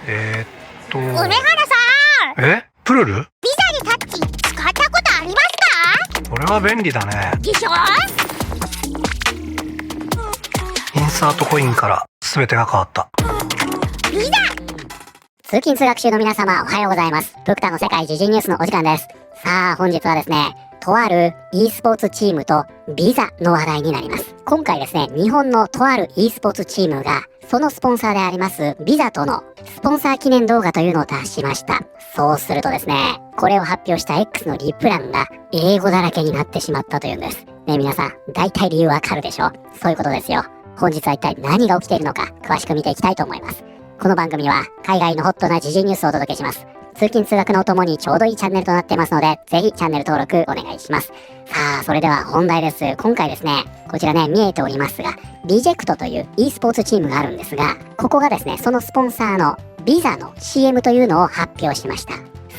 梅原さん、プルル？ビザでタッチ使ったことありますか？これは便利だね。でしょ？インサートコインから全てが変わった。ビザ。通勤通学中の皆様、おはようございます。ブクタの世界時事ニュースのお時間です。さあ、本日はですね、とある e スポーツチームとビザの話題になります。今回ですね、日本のとある e スポーツチームが、そのスポンサーでありますビザとのスポンサー記念動画というのを出しました。そうするとですね、これを発表した X のリプ欄が英語だらけになってしまったというんです。ね、皆さん、大体理由わかるでしょ？そういうことですよ。本日は一体何が起きているのか、詳しく見ていきたいと思います。この番組は海外のホットな時事ニュースをお届けします。通勤通学のお供にちょうどいいチャンネルとなってますので、ぜひチャンネル登録お願いします。さあ、それでは本題です。今回ですね、こちらね、見えておりますが、リジェクトという e スポーツチームがあるんですが、ここがですね、そのスポンサーのビザの CM というのを発表しました。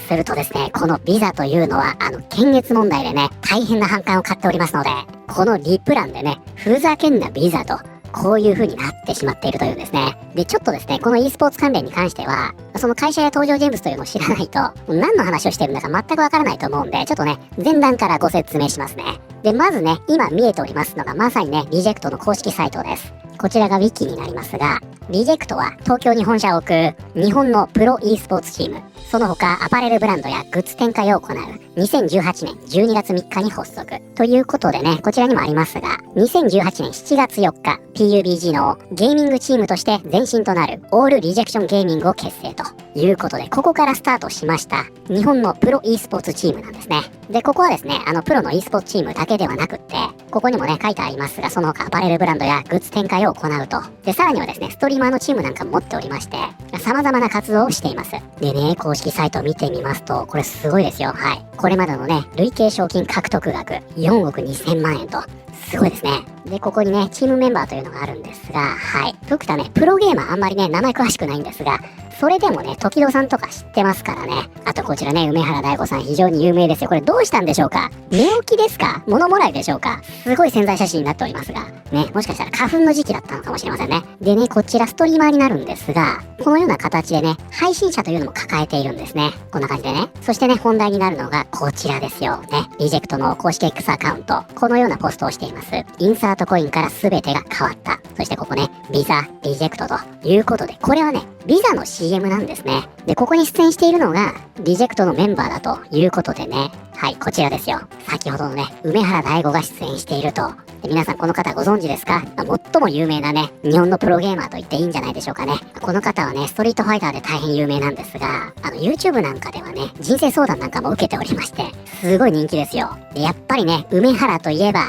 するとですね、このビザというのは、検閲問題でね、大変な反感を買っておりますので、このリプ欄でね、ふざけんなビザと、こういう風になってしまっているというんですね。で、ちょっとですね、この e スポーツ関連に関しては、その会社や登場人物というのを知らないと、何の話をしてるんだか全くわからないと思うんで、ちょっとね、前段からご説明しますね。で、まずね、今見えておりますのが、まさにね、リジェクトの公式サイトです。こちらがウィキになりますが、リジェクトは東京に本社を置く日本のプロ e スポーツチーム、その他アパレルブランドやグッズ展開を行う2018年12月3日に発足。ということでね、こちらにもありますが、2018年7月4日、PUBG のゲーミングチームとして前身となるオールリジェクションゲーミングを結成ということで、ここからスタートしました日本のプロ e スポーツチームなんですね。で、ここはですね、プロの e スポーツチームだけではなくって、ここにもね、書いてありますが、その他アパレルブランドやグッズ展開を行うと。で、さらにはですね、ストリーマーのチームなんかも持っておりまして、様々な活動をしています。でね、公式サイトを見てみますと、これすごいですよ。はい。これまでのね、累計賞金獲得額4億2000万円と、すごいですね。で、ここにね、チームメンバーというのがあるんですが、はい。ブクタね、プロゲーマーあんまりね、名前詳しくないんですが、それでもね、時戸さんとか知ってますからね。あとこちらね、梅原大吾さん非常に有名ですよ。これどうしたんでしょうか？寝起きですか？物もらいでしょうか？すごい潜在写真になっておりますが。ね、もしかしたら花粉の時期だったのかもしれませんね。でね、こちらストリーマーになるんですが、このような形でね、配信者というのも抱えているんですね。こんな感じでね。そしてね、本題になるのがこちらですよ。ね、リジェクトの公式 X アカウント。このようなポストをしています。インサートコインから全てが変わった。そしてここね、ビザ、リジェクトということで、これはね、ビザの CM なんですね。で、ここに出演しているのが、リジェクトのメンバーだということでね。はい、こちらですよ。先ほどのね、梅原大吾が出演していると。で、皆さんこの方ご存知ですか？最も有名なね、日本のプロゲーマーと言っていいんじゃないでしょうかね。この方はね、ストリートファイターで大変有名なんですが、YouTube なんかではね、人生相談なんかも受けておりまして、すごい人気ですよ。で、やっぱりね、梅原といえば、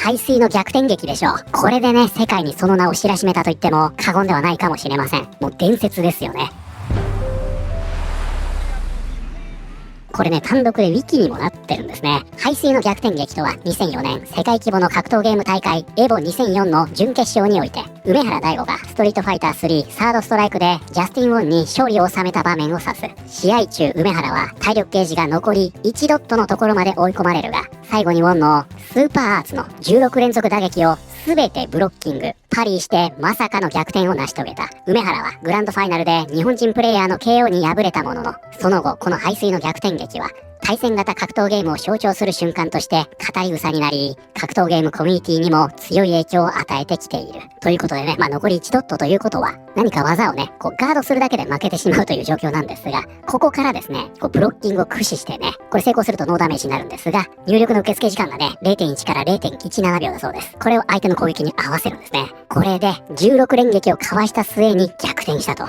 排水の逆転劇でしょう。これでね、世界にその名を知らしめたと言っても過言ではないかもしれません。もう伝説ですよね。これね、単独でウィキにもなってるんですね。排水の逆転劇とは2004年世界規模の格闘ゲーム大会エボ2004の準決勝において、梅原大吾がストリートファイター3サードストライクでジャスティン・ウォンに勝利を収めた場面を指す。試合中、梅原は体力ゲージが残り1ドットのところまで追い込まれるが、最後にウォンのスーパーアーツの16連続打撃を全てブロッキング、パリーしてまさかの逆転を成し遂げた。梅原はグランドファイナルで日本人プレイヤーの KO に敗れたものの、その後この排水の逆転劇は対戦型格闘ゲームを象徴する瞬間として語り草になり、格闘ゲームコミュニティにも強い影響を与えてきている。ということでね、残り1ドットということは、何か技をね、ガードするだけで負けてしまうという状況なんですが、ここからですね、ブロッキングを駆使してね、これ成功するとノーダメージになるんですが、入力の受付時間がね、0.1 から 0.17 秒だそうです。これを相手の攻撃に合わせるんですね。これで16連撃をかわした末に逆転したと。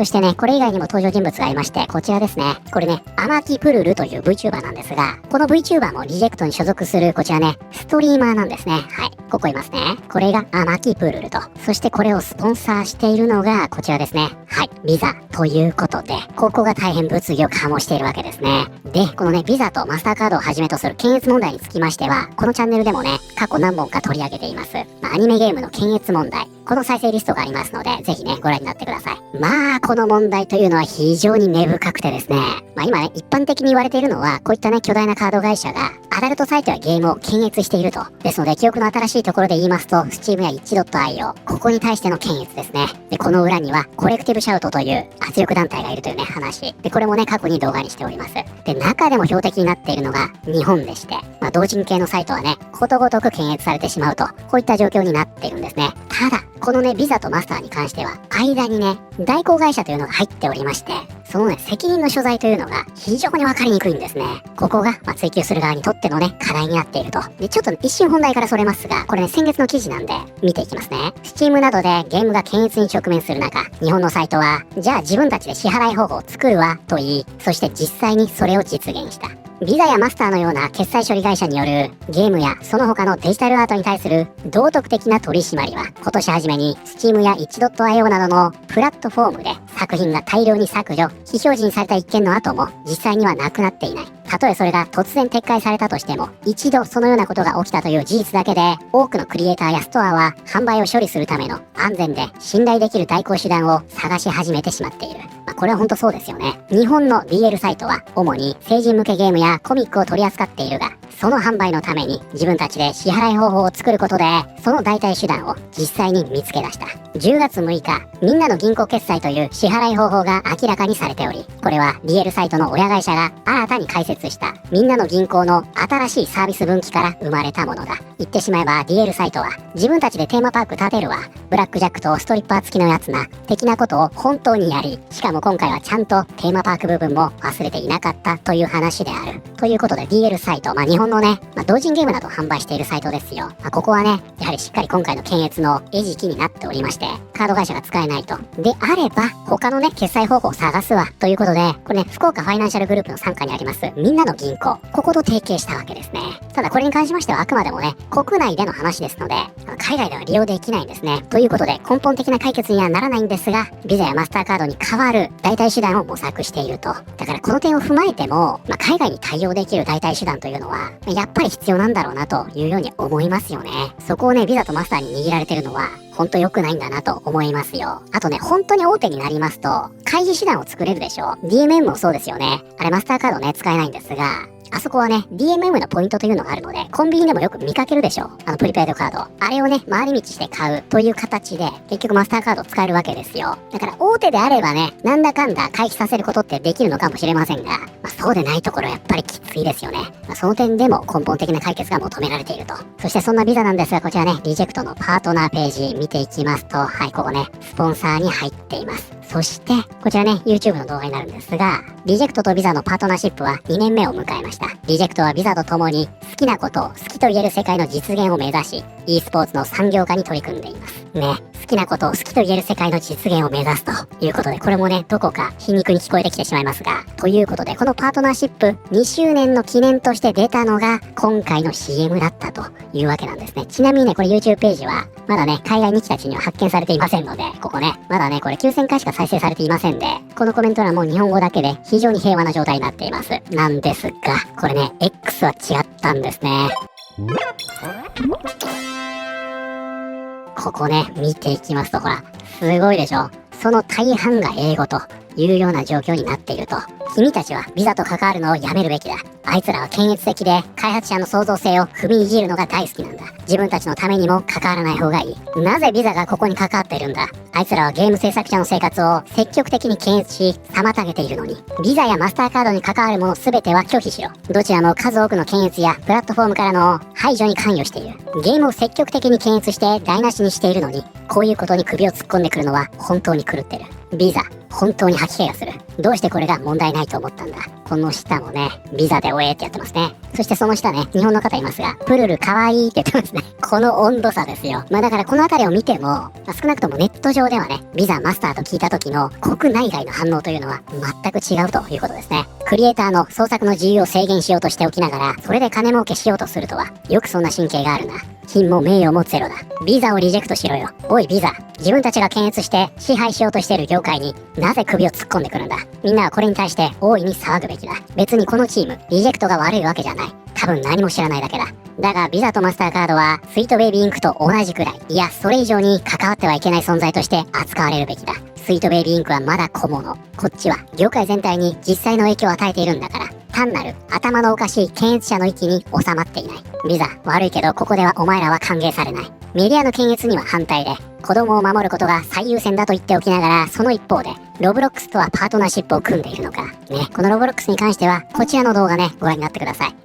そしてね、これ以外にも登場人物がいまして、こちらですね。これね、アマキプルルという VTuber なんですが、この VTuber もリジェクトに所属するこちらね、ストリーマーなんですね。はい。ここいますね。これがアマキプルルと。そしてこれをスポンサーしているのがこちらですね。はい。ビザということで、ここが大変物議を醸しているわけですね。で、このね、ビザとマスターカードをはじめとする検閲問題につきましては、このチャンネルでもね、過去何本か取り上げています。アニメゲームの検閲問題。この再生リストがありますので、ぜひね、ご覧になってください。まあ、この問題というのは非常に根深くてですね。今ね、一般的に言われているのは、こういったね、巨大なカード会社が、アダルトサイトやゲームを検閲していると。ですので、記憶の新しいところで言いますと、Steam や 1.io、ここに対しての検閲ですね。で、この裏には、コレクティブシャウトという圧力団体がいるというね、話。で、これもね、過去に動画にしております。で、中でも標的になっているのが、日本でして、同人系のサイトはね、ことごとく検閲されてしまうと、こういった状況になっているんですね。ただ、このね、ビザとマスターに関しては、間にね、代行会社というのが入っておりまして、そのね、責任の所在というのが非常にわかりにくいんですね。ここが、追求する側にとってのね、課題になっていると。で、ちょっと、一瞬本題からそれますが、これね、先月の記事なんで、見ていきますね。Steam などでゲームが検閲に直面する中、日本のサイトは、じゃあ自分たちで支払い方法を作るわ、と言い、そして実際にそれを実現した。ビザやマスターのような決済処理会社によるゲームやその他のデジタルアートに対する道徳的な取り締まりは今年初めに Steam や 1.io などのプラットフォームで作品が大量に削除、非表示にされた一件の後も実際にはなくなっていない。たとえそれが突然撤回されたとしても一度そのようなことが起きたという事実だけで多くのクリエイターやストアは販売を処理するための安全で信頼できる代行手段を探し始めてしまっている。これは本当そうですよね。日本の DL サイトは主に成人向けゲームやコミックを取り扱っているが、その販売のために自分たちで支払い方法を作ることで、その代替手段を実際に見つけ出した。10月6日、みんなの銀行決済という支払い方法が明らかにされており、これは DL サイトの親会社が新たに開設したみんなの銀行の新しいサービス分岐から生まれたものだ。言ってしまえば DL サイトは自分たちでテーマパーク建てるわ、ブラックジャックとストリッパー付きのやつな、的なことを本当にやり、しかも今回はちゃんとテーマパーク部分も忘れていなかったという話である。ということで DL サイト、日本のね、同人ゲームなどを販売しているサイトですよ。ここはね、やはりしっかり今回の検閲の餌食になっておりまして、カード会社が使えないと。であれば、他のね、決済方法を探すわ。ということで、これね、福岡ファイナンシャルグループの傘下にあります、みんなの銀行。ここと提携したわけですね。ただこれに関しましてはあくまでもね、国内での話ですので、海外では利用できないんですね。ということで、根本的な解決にはならないんですが、ビザやマスターカードに代わる代替手段を模索していると。だからこの点を踏まえても、海外に対応できる代替手段というのは、やっぱり必要なんだろうなというように思いますよね。そこをね、ビザとマスターに握られてるのは、ほんと良くないんだなと思いますよ。あとね、本当に大手になりますと、開示手段を作れるでしょ。DMM もそうですよね。あれマスターカードね、使えないんですが、あそこはね、DMM のポイントというのがあるので、コンビニでもよく見かけるでしょ。プリペイドカード。あれをね、回り道して買うという形で、結局マスターカードを使えるわけですよ。だから大手であればね、なんだかんだ回避させることってできるのかもしれませんが、そうでないところはやっぱりきついですよね。その点でも根本的な解決が求められていると。そしてそんなビザなんですが、こちらね、リジェクトのパートナーページ見ていきますと、はい、ここね、スポンサーに入っています。そして、こちらね、YouTube の動画になるんですが、リジェクトとビザのパートナーシップは2年目を迎えました。リジェクトはビザと共に好きなことを好きと言える世界の実現を目指し、e スポーツの産業化に取り組んでいます。ね、好きなことを好きと言える世界の実現を目指すということで、これもね、どこか皮肉に聞こえてきてしまいますが、ということで、このパートナーシップ2周年の記念として出たのが、今回の CM だったというわけなんですね。ちなみにね、これ YouTube ページは、まだね、海外日記たちには発見されていませんので、ここね、まだね、これ9000回しか再生されていませんで、このコメント欄も日本語だけで非常に平和な状態になっています。なんですが、これね、X は違ったんですね。ここね、見ていきますと、ほら、すごいでしょ。その大半が英語というような状況になっていると。君たちはビザと関わるのをやめるべきだ。あいつらは検閲的で開発者の創造性を踏みにじるのが大好きなんだ。自分たちのためにも関わらない方がいい。なぜビザがここに関わっているんだ。あいつらはゲーム制作者の生活を積極的に検閲し妨げているのに、ビザやマスターカードに関わるもの全ては拒否しろ。どちらも数多くの検閲やプラットフォームからの排除に関与している。ゲームを積極的に検閲して台無しにしているのに、こういうことに首を突っ込んでくるのは本当に狂ってる。ビザ、本当に吐き気がする。どうしてこれが問題ないと思ったんだ。この下もね、ビザでおえってやってますね。そしてその下ね、日本の方いますが、プルルかわいいって言ってますね。この温度差ですよ。だからこのあたりを見ても、少なくともネット上ではね、ビザマスターと聞いた時の国内外の反応というのは全く違うということですね。クリエイターの創作の自由を制限しようとしておきながら、それで金儲けしようとするとは、よくそんな神経があるな。品も名誉もゼロだ。ビザをリジェクトしろよ。おいビザ。自分たちが検閲して支配しようとしている業界になぜ首を突っ込んでくるんだ。みんなはこれに対して大いに騒ぐべきだ。別にこのチーム、リジェクトが悪いわけじゃない。多分何も知らないだけだ。だがビザとマスターカードはスイートベイビーインクと同じくらい、いやそれ以上に関わってはいけない存在として扱われるべきだ。スイートベイビーインクはまだ小物。こっちは業界全体に実際の影響を与えているんだから。単なる頭のおかしい検閲者の域に収まっていない。ビザ、悪いけどここではお前らは歓迎されない。メディアの検閲には反対で、子供を守ることが最優先だと言っておきながら、その一方で、ロブロックスとはパートナーシップを組んでいるのか。ね、このロブロックスに関しては、こちらの動画ね、ご覧になってください。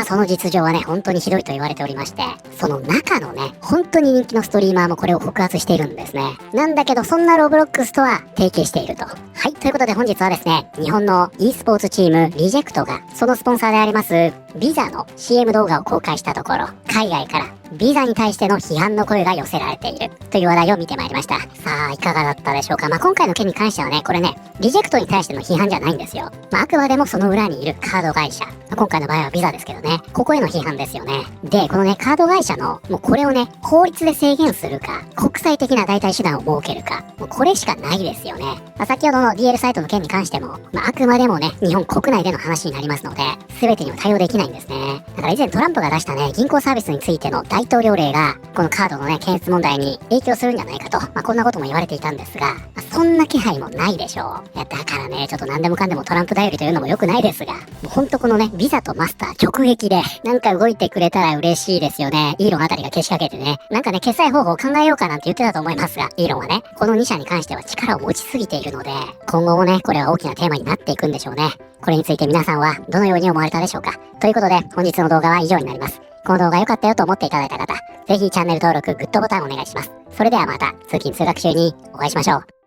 その実情はね、本当にひどいと言われておりまして、その中のね、本当に人気のストリーマーもこれを告発しているんですね。なんだけど、そんなロブロックスとは提携していると。はい、ということで本日はですね、日本の e スポーツチーム、リジェクトが、そのスポンサーであります、ビザの CM 動画を公開したところ、海外からビザに対しての批判の声が寄せられているという話題を見てまいりました。さあ、いかがだったでしょうか。今回の件に関してはね、これね、リジェクトに対しての批判じゃないんですよ。あくまでもその裏にいるカード会社。今回の場合はビザですけどね、ここへの批判ですよね。で、このね、カード会社の、もうこれをね、法律で制限するか、国際的な代替手段を設けるか、もうこれしかないですよね。先ほどの DL サイトの件に関しても、あくまでもね、日本国内での話になりますので、全てには対応できないんですね。だから以前トランプが出したね、銀行サービスについての大統領令が、このカードのね、検閲問題に影響するんじゃないかと、こんなことも言われていたんですが、そんな気配もないでしょう。いや、だからね、ちょっと何でもかんでもトランプ頼りというのも良くないですが、もうほんとこのね、ビザとマスター直撃で、なんか動いてくれたら嬉しいですよね。イーロンあたりがけしかけてね、なんかね、決済方法を考えようかなんて言ってたと思いますが、イーロンはね、この2社に関しては力を持ちすぎているので、今後もね、これは大きなテーマになっていくんでしょうね。これについて皆さんはどのように思われたでしょうか。ということで、本日の動画は以上になります。この動画良かったよと思っていただいた方、ぜひチャンネル登録、グッドボタンお願いします。それではまた通勤通学中にお会いしましょう。